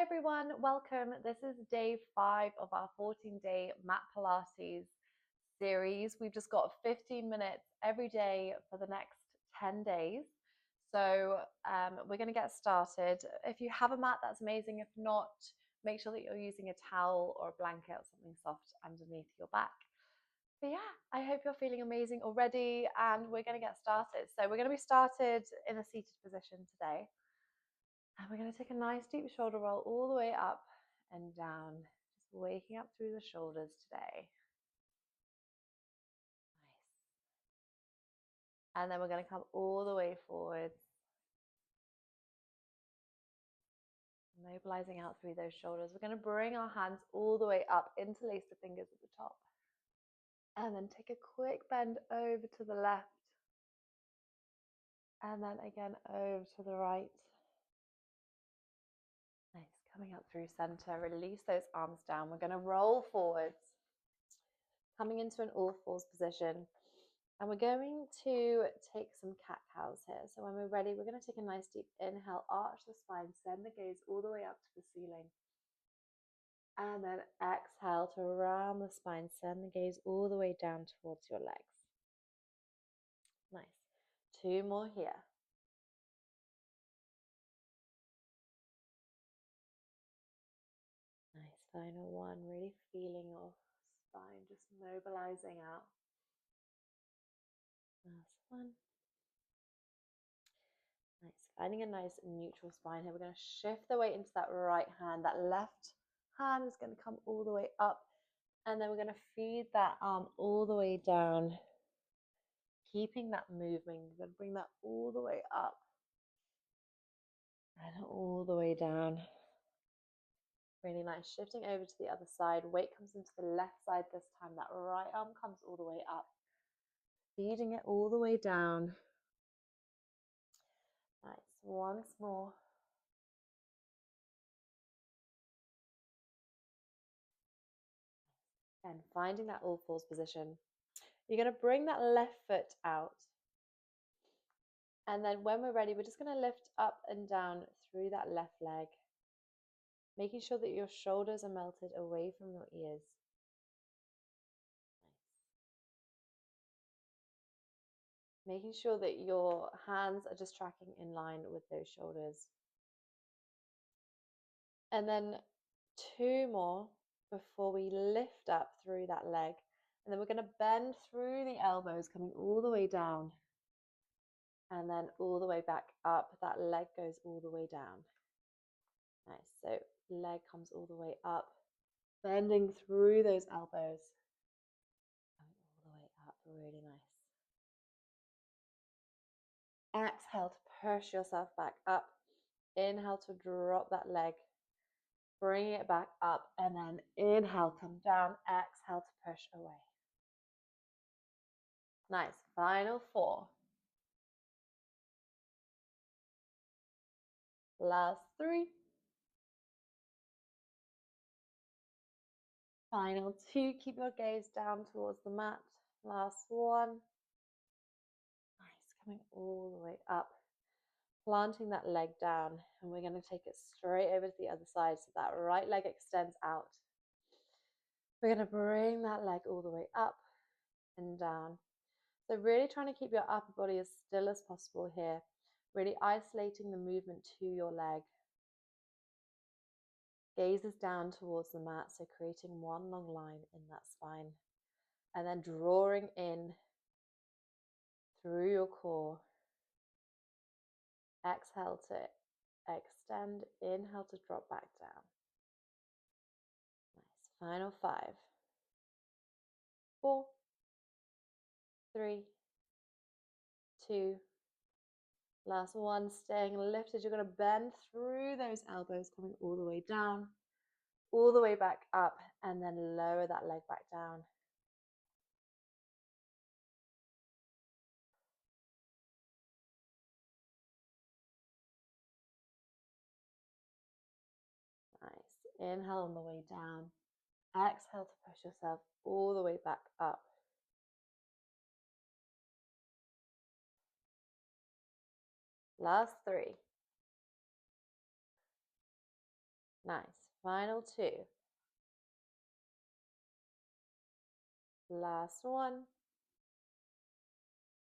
everyone, welcome. This is day 5 of our 14-day mat Pilates series. We've just got 15 minutes every day for the next 10 days. So we're going to get started. If you have a mat, that's amazing. If not, make sure that you're using a towel or a blanket or something soft underneath your back. But yeah, I hope you're feeling amazing already, and we're going to get started. So we're going to be started in a seated position today. And we're going to take a nice deep shoulder roll all the way up and down, just waking up through the shoulders today. Nice. And then we're going to come all the way forwards, mobilizing out through those shoulders. We're going to bring our hands all the way up, interlace the fingers at the top. And then take a quick bend over to the left. And then again over to the right. Nice, coming up through center, release those arms down. We're going to roll forwards, coming into an all fours position. And we're going to take some cat-cows here. So when we're ready, we're going to take a nice deep inhale, arch the spine, send the gaze all the way up to the ceiling. And then exhale to round the spine, send the gaze all the way down towards your legs. Nice. 2 more here. Nice, final one, really feeling your spine just mobilizing out. Last one. Nice, finding a nice neutral spine here. We're going to shift the weight into that right hand. That left hand is going to come all the way up, and then we're going to feed that arm all the way down, keeping that moving. We're going to bring that all the way up and all the way down. Really nice. Shifting over to the other side. Weight comes into the left side this time. That right arm comes all the way up, feeding it all the way down. Nice. Once more. And finding that all fours position. You're going to bring that left foot out. And then when we're ready, we're just going to lift up and down through that left leg, making sure that your shoulders are melted away from your ears. Nice. Making sure that your hands are just tracking in line with those shoulders. And then 2 more before we lift up through that leg. And then we're going to bend through the elbows, coming all the way down. And then all the way back up. That leg goes all the way down. Nice. So leg comes all the way up, bending through those elbows. Coming all the way up. Really nice. Exhale to push yourself back up. Inhale to drop that leg. Bring it back up, and then inhale, come down. Exhale to push away. Nice. Final 4. Last 3. Final 2. Keep your gaze down towards the mat. Last 1. Nice. Coming all the way up. Planting that leg down, and we're going to take it straight over to the other side so that right leg extends out. We're going to bring that leg all the way up and down. So really trying to keep your upper body as still as possible here, really isolating the movement to your leg. Gaze is down towards the mat, so creating one long line in that spine, and then drawing in through your core. Exhale to extend, inhale to drop back down. Nice. Final 5, 4, 3, 2, last 1. Staying lifted. You're going to bend through those elbows, coming all the way down, all the way back up, and then lower that leg back down. Nice. Inhale on the way down. Exhale to push yourself all the way back up. Last 3. Nice. Final 2. Last one.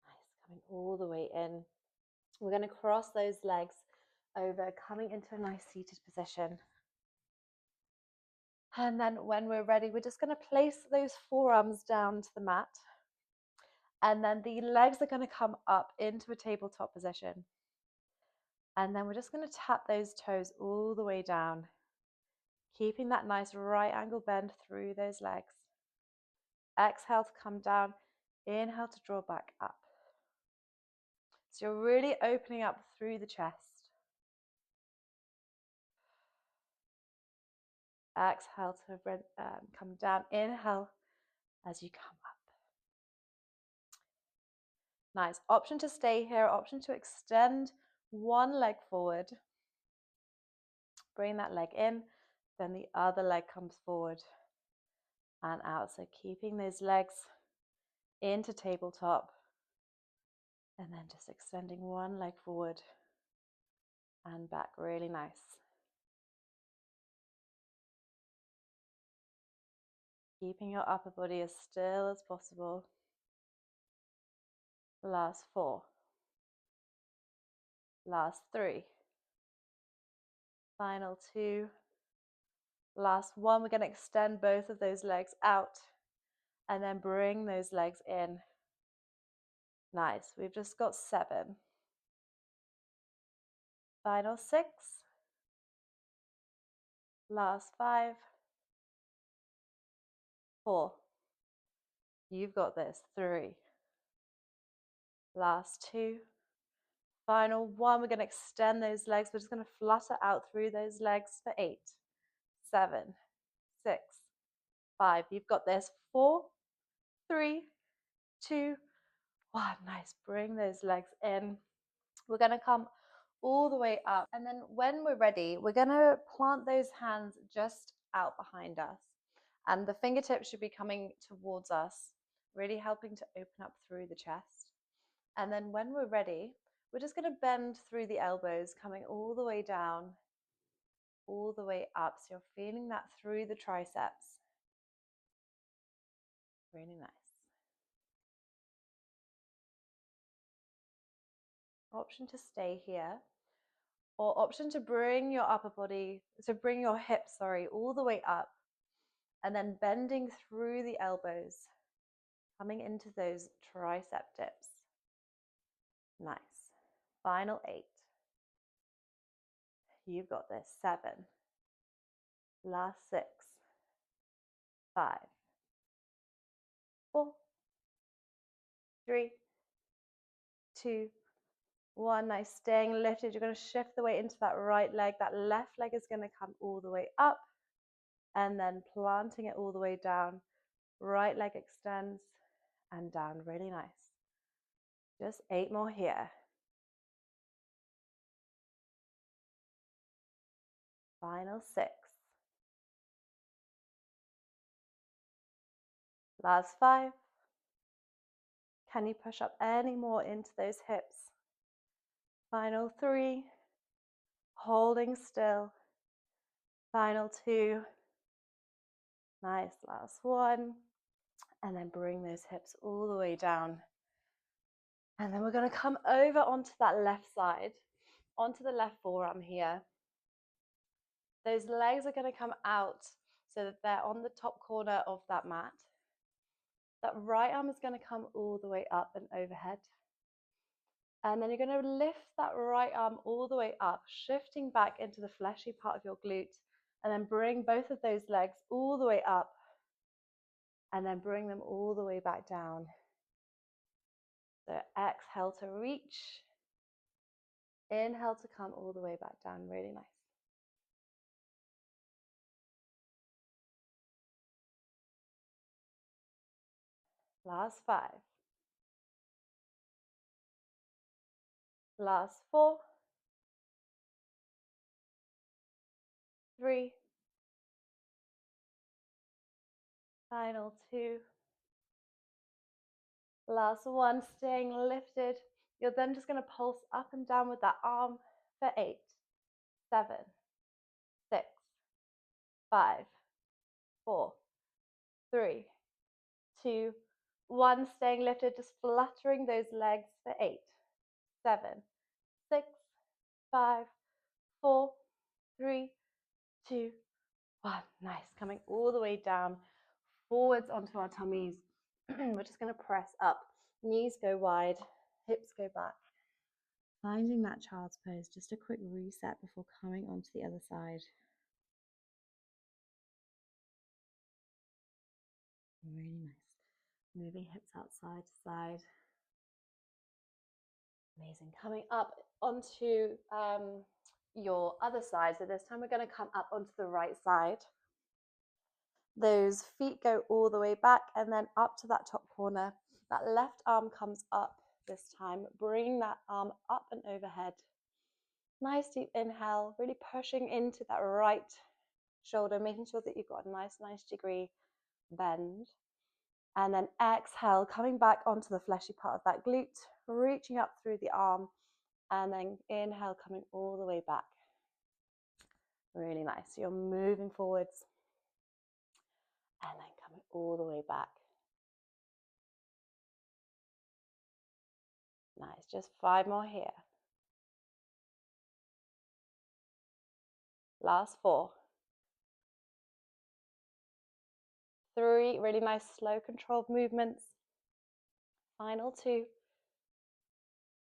Nice. Coming all the way in. We're going to cross those legs over, coming into a nice seated position. And then when we're ready, we're just going to place those forearms down to the mat. And then the legs are going to come up into a tabletop position. And then we're just going to tap those toes all the way down, keeping that nice right angle bend through those legs. Exhale to come down. Inhale to draw back up. So you're really opening up through the chest. Exhale to come down. Inhale as you come up. Nice. Option to stay here. Option to extend one leg forward. Bring that leg in. Then the other leg comes forward and out. So keeping those legs into tabletop. And then just extending one leg forward and back. Really nice. Keeping your upper body as still as possible. Last 4. Last 3. Final 2. Last 1. We're going to extend both of those legs out and then bring those legs in. Nice. We've just got 7. Final 6. Last 5. 4. You've got this. 3. Last 2. Final 1. We're going to extend those legs. We're just going to flutter out through those legs for 8, 7, 6, 5. You've got this. 4, 3, 2, 1. Nice. Bring those legs in. We're going to come all the way up. And then when we're ready, we're going to plant those hands just out behind us. And the fingertips should be coming towards us, really helping to open up through the chest. And then when we're ready, we're just going to bend through the elbows, coming all the way down, all the way up. So you're feeling that through the triceps. Really nice. Option to stay here, or option to bring your upper body, so bring your hips, all the way up, and then bending through the elbows, coming into those tricep dips. Nice. Final 8. You've got this. 7. Last 6. 5. 4. 3. 2. 1. Nice. Staying lifted. You're going to shift the weight into that right leg. That left leg is going to come all the way up and then planting it all the way down. Right leg extends and down. Really nice. Just 8 more here. Final 6. Last 5. Can you push up any more into those hips? Final 3. Holding still. Final 2. Nice. Last 1. And then bring those hips all the way down. And then we're going to come over onto that left side, onto the left forearm here. Those legs are going to come out so that they're on the top corner of that mat. That right arm is going to come all the way up and overhead. And then you're going to lift that right arm all the way up, shifting back into the fleshy part of your glute. And then bring both of those legs all the way up. And then bring them all the way back down. So exhale to reach. Inhale to come all the way back down. Really nice. Last 5. Last 4. 3. Final 2. Last 1. Staying lifted. You're then just going to pulse up and down with that arm for 8, 7, 6, 5, 4, 3, 2, 1. Staying lifted, just fluttering those legs for 8, 7, 6, 5, 4, 3, 2, 1. Nice. Coming all the way down, forwards onto our tummies. We're just going to press up. Knees go wide, hips go back. Finding that child's pose, just a quick reset before coming onto the other side. Really nice. Moving hips out side to side. Amazing. Coming up onto your other side. So this time we're going to come up onto the right side. Those feet go all the way back and then up to that top corner. That left arm comes up this time. Bring that arm up and overhead. Nice deep inhale, really pushing into that right shoulder, making sure that you've got a nice 90-degree bend. And then exhale, coming back onto the fleshy part of that glute, reaching up through the arm, and then inhale, coming all the way back. Really nice. So you're moving forwards and then coming all the way back. Nice. Just 5 more here. Last 4. 3. Really nice, slow, controlled movements. Final 2.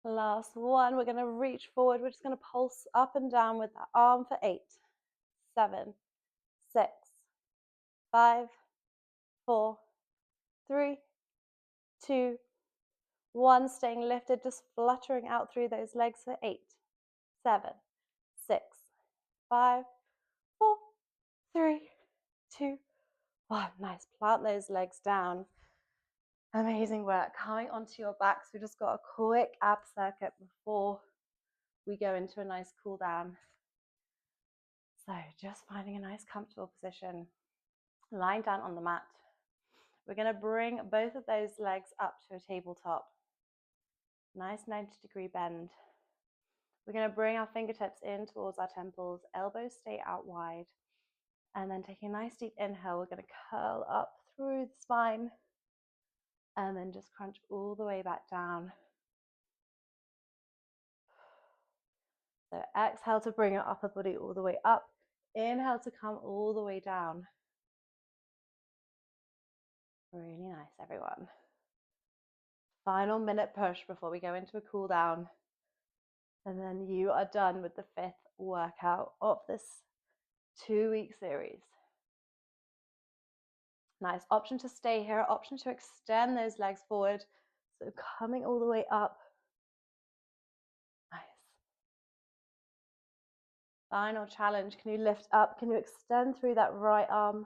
Last 1. We're going to reach forward. We're just going to pulse up and down with that arm for 8, 7, 6, 5, 4, 3, 2, 1. Staying lifted, just fluttering out through those legs for 8, 7, 6, 5, 4, 3, 2, 1. Nice. Plant those legs down. Amazing work. Coming onto your back. So we just got a quick ab circuit before we go into a nice cool down. So just finding a nice comfortable position. Lying down on the mat. We're going to bring both of those legs up to a tabletop. Nice 90-degree bend. We're going to bring our fingertips in towards our temples. Elbows stay out wide. And then taking a nice deep inhale, we're going to curl up through the spine. And then just crunch all the way back down. So exhale to bring your upper body all the way up. Inhale to come all the way down. Really nice, everyone. Final minute push before we go into a cool down. And then you are done with the 5th workout of this 2-week series. Nice. Option to stay here, option to extend those legs forward. So coming all the way up. Nice. Final challenge. Can you lift up? Can you extend through that right arm?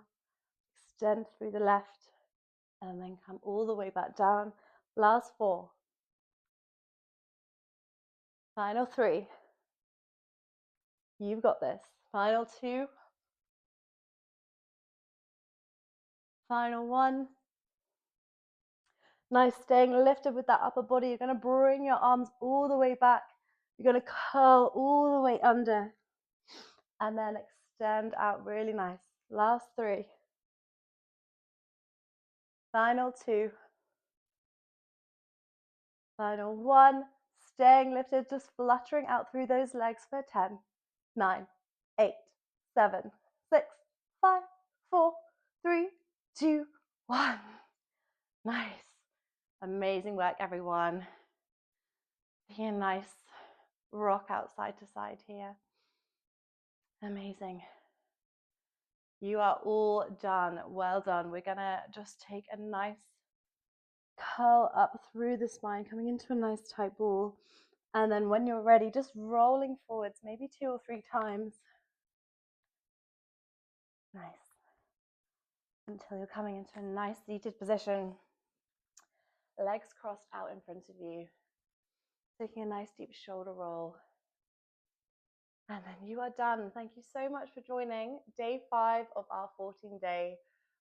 Extend through the left. And then come all the way back down. Last 4. Final 3. You've got this. Final 2. Final 1. Nice, staying lifted with that upper body. You're going to bring your arms all the way back. You're going to curl all the way under. And then extend out really nice. Last 3. Final 2. Final 1. Staying lifted, just fluttering out through those legs for 10, 9, 8, 7, 6, 5, 4, 3, 2, 1. Nice. Amazing work, everyone. Taking a nice rock out side to side here. Amazing. You are all done. Well done. We're going to just take a nice curl up through the spine, coming into a nice tight ball. And then when you're ready, just rolling forwards, maybe 2 or 3 times. Nice. Until you're coming into a nice seated position. Legs crossed out in front of you. Taking a nice deep shoulder roll. And then you are done. Thank you so much for joining day 5 of our 14-day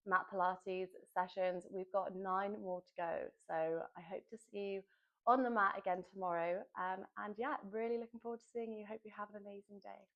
mat Pilates sessions. We've got 9 more to go. So I hope to see you on the mat again tomorrow. And yeah, really looking forward to seeing you. Hope you have an amazing day.